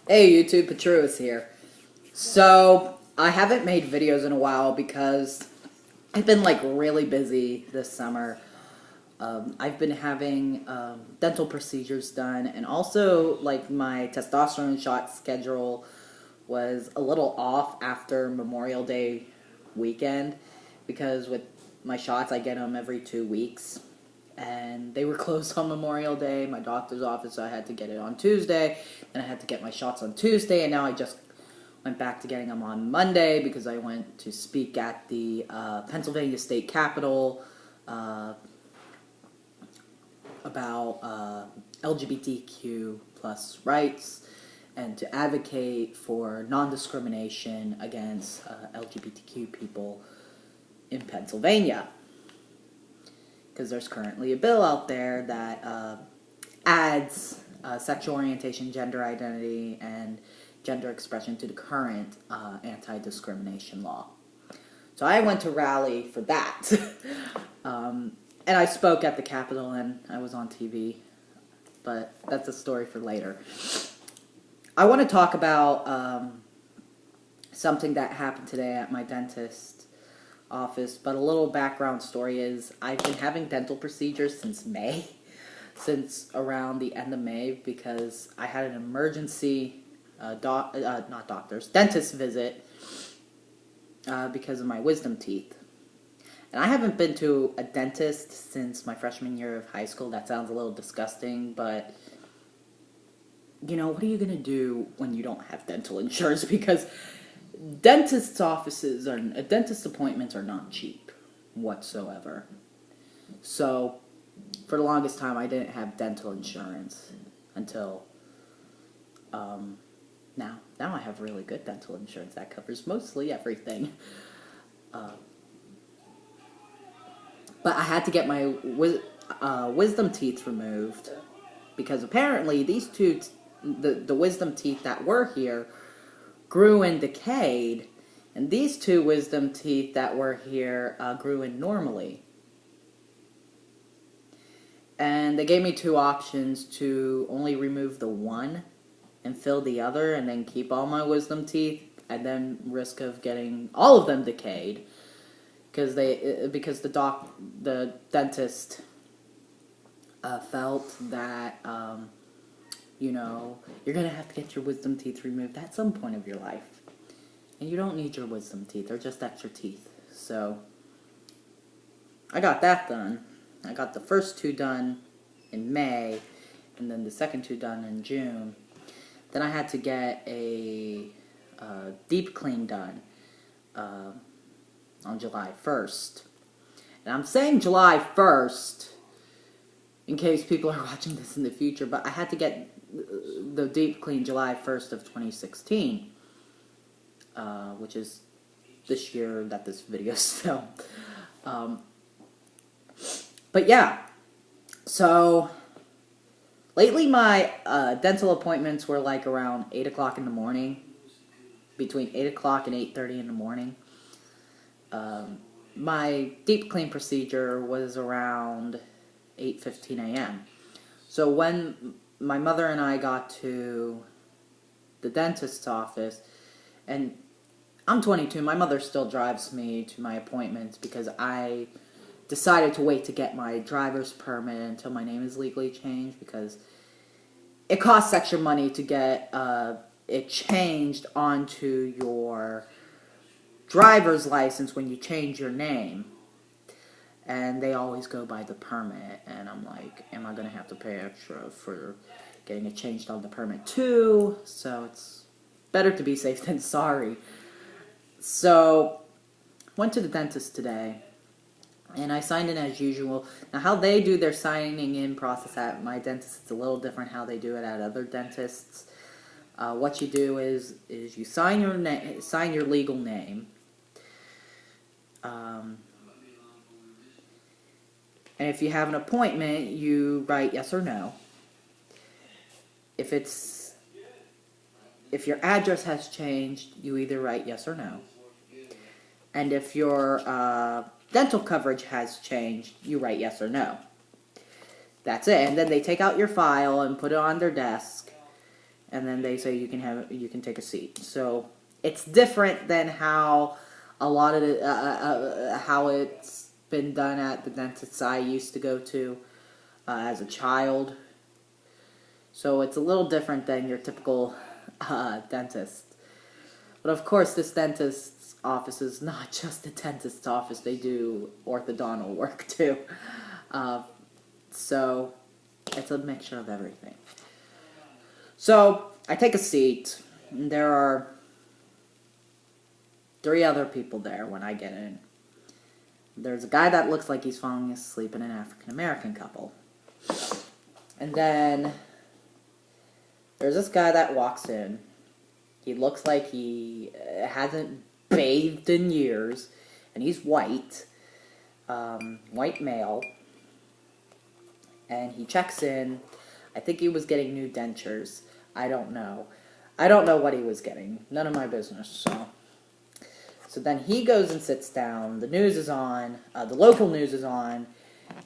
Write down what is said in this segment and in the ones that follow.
Hey YouTube, Patruis here. So, I haven't made videos in a while because I've been really busy this summer. I've been having dental procedures done, and also my testosterone shot schedule was a little off after Memorial Day weekend because with my shots I get them every 2 weeks. And they were closed on Memorial Day, my doctor's office, so I had to get it on Tuesday, and I had to get my shots on Tuesday, and now I just went back to getting them on Monday because I went to speak at the Pennsylvania State Capitol about LGBTQ plus rights and to advocate for non-discrimination against LGBTQ people in Pennsylvania. Because there's currently a bill out there that adds sexual orientation, gender identity, and gender expression to the current anti-discrimination law. So I went to rally for that. And I spoke at the Capitol and I was on TV. But that's a story for later. I want to talk about something that happened today at my dentist office, but a little background story is I've been having dental procedures since May, since around the end of May, because I had an emergency dentist visit because of my wisdom teeth. And I haven't been to a dentist since my freshman year of high school. That sounds a little disgusting, but you know, what are you going to do when you don't have dental insurance? Because dentist appointments are not cheap whatsoever. So, for the longest time, I didn't have dental insurance until now. Now I have really good dental insurance that covers mostly everything. But I had to get my wisdom teeth removed because apparently these two, the wisdom teeth that were here, grew and decayed, and these two wisdom teeth that were here grew in normally. And they gave me two options to only remove the one and fill the other and then keep all my wisdom teeth and then risk of getting all of them decayed because the dentist felt that you know, you're going to have to get your wisdom teeth removed at some point of your life. And you don't need your wisdom teeth. They're just extra teeth. So, I got that done. I got the first two done in May, and then the second two done in June. Then I had to get a deep clean done on July 1st. And I'm saying July 1st in case people are watching this in the future, but I had to get the deep clean July 1st of 2016, which is this year that this video is filmed. But yeah, so lately my dental appointments were like around 8 o'clock in the morning, between 8 o'clock and 8:30 in the morning. My deep clean procedure was around 8:15 a.m. So when my mother and I got to the dentist's office, and I'm 22, my mother still drives me to my appointments because I decided to wait to get my driver's permit until my name is legally changed because it costs extra money to get it changed onto your driver's license when you change your name. And they always go by the permit, and I'm like, am I going to have to pay extra for getting it changed on the permit too? So it's better to be safe than sorry. So, went to the dentist today, and I signed in as usual. Now, how they do their signing in process at my dentist is a little different how they do it at other dentists. What you do is you sign your legal name. And if you have an appointment, you write yes or no. If your address has changed, you either write yes or no. And if your dental coverage has changed, you write yes or no. That's it. And then they take out your file and put it on their desk. and then they say you can take a seat. So it's different than how a lot of how it's been done at the dentists I used to go to as a child. So it's a little different than your typical dentist. But of course, this dentist's office is not just a dentist's office. They do orthodontal work too. So it's a mixture of everything. So I take a seat, and there are 3 other people there when I get in. There's a guy that looks like he's falling asleep in an African-American couple. And then there's this guy that walks in. He looks like he hasn't bathed in years, and he's white, white male. And he checks in. I think he was getting new dentures. I don't know. I don't know what he was getting. None of my business. So then he goes and sits down. The news is on. The local news is on.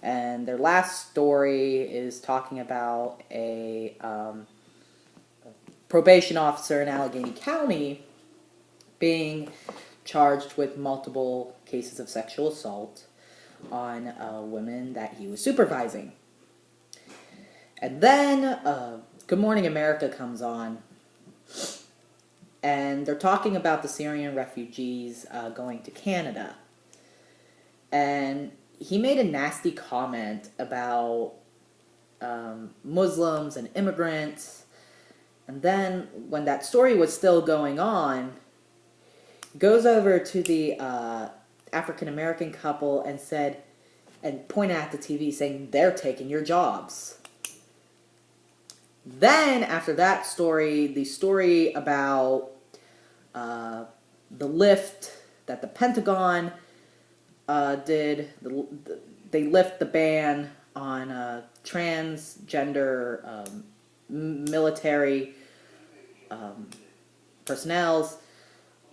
And their last story is talking about a probation officer in Allegheny County being charged with multiple cases of sexual assault on women that he was supervising. And then Good Morning America comes on, and they're talking about the Syrian refugees going to Canada. And he made a nasty comment about Muslims and immigrants. And then, when that story was still going on, he goes over to the African-American couple and pointed at the TV saying, "They're taking your jobs." Then, after that story, the story about the lift that the Pentagon did, they lift the ban on transgender military personnel.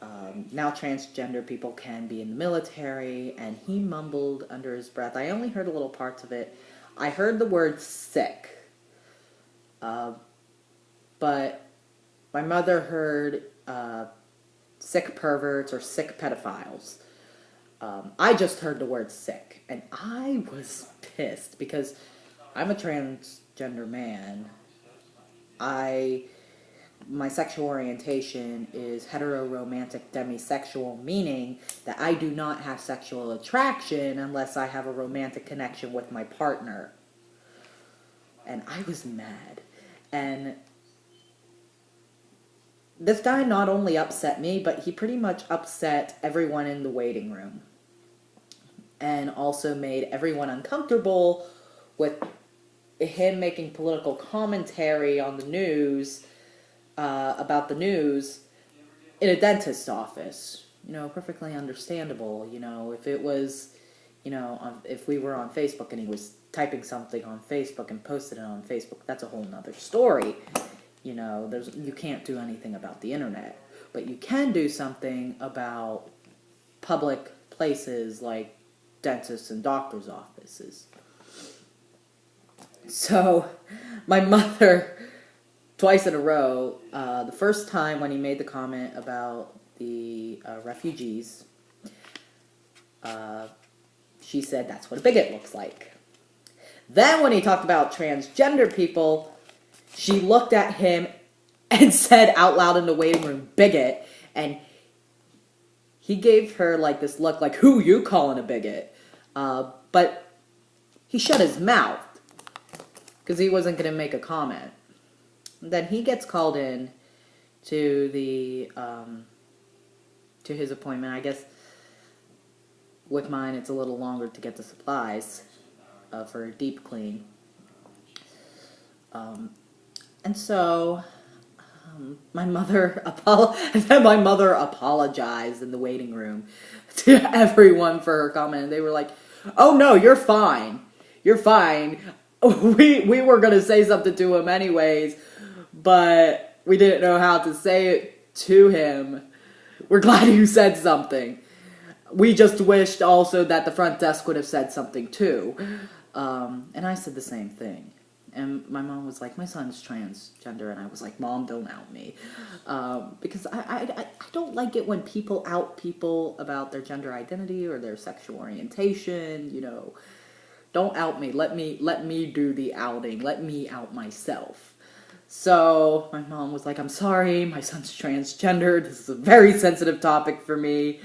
Now transgender people can be in the military, and he mumbled under his breath. I only heard a little parts of it. I heard the word sick. But my mother heard sick perverts or sick pedophiles. I just heard the word sick, and I was pissed because I'm a transgender man. My sexual orientation is heteroromantic demisexual, meaning that I do not have sexual attraction unless I have a romantic connection with my partner. And I was mad. And this guy not only upset me, but he pretty much upset everyone in the waiting room. And also made everyone uncomfortable with him making political commentary on the news, about the news, in a dentist's office. Perfectly understandable. If it was, if we were on Facebook and he was typing something on Facebook and posted it on Facebook, that's a whole nother story. You can't do anything about the internet, but you can do something about public places like dentists and doctors' offices. So, my mother, twice in a row, the first time when he made the comment about the refugees, she said that's what a bigot looks like. Then when he talked about transgender people, she looked at him and said out loud in the waiting room, "Bigot," and he gave her like this look like, "Who you calling a bigot?" But he shut his mouth because he wasn't going to make a comment. And then he gets called in to to his appointment. I guess with mine it's a little longer to get the supplies for a deep clean. And so my mother apologized in the waiting room to everyone for her comment. And they were like, "Oh no, you're fine. You're fine. We were going to say something to him anyways, but we didn't know how to say it to him. We're glad you said something. We just wished also that the front desk would have said something too." And I said the same thing. And my mom was like, my son's transgender. And I was like, Mom, don't out me. Because I don't like it when people out people about their gender identity or their sexual orientation, you know. Don't out me. Let me do the outing. Let me out myself. So my mom was like, I'm sorry, my son's transgender. This is a very sensitive topic for me.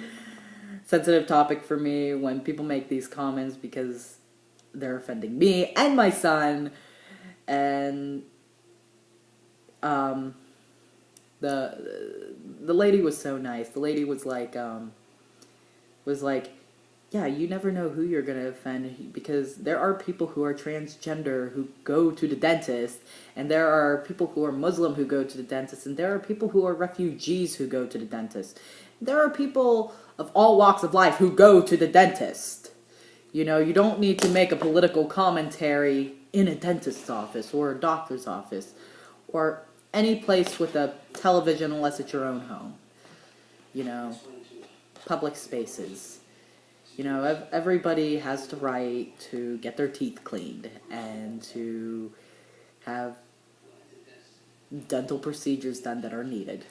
Sensitive topic for me when people make these comments because they're offending me and my son. And the lady was so nice. The lady was like, yeah, you never know who you're gonna offend, because there are people who are transgender who go to the dentist, and there are people who are Muslim who go to the dentist, and there are people who are refugees who go to the dentist. There are people of all walks of life who go to the dentist. You know, you don't need to make a political commentary in a dentist's office or a doctor's office or any place with a television unless it's your own home. You know, public spaces. You know, everybody has the right to get their teeth cleaned and to have dental procedures done that are needed.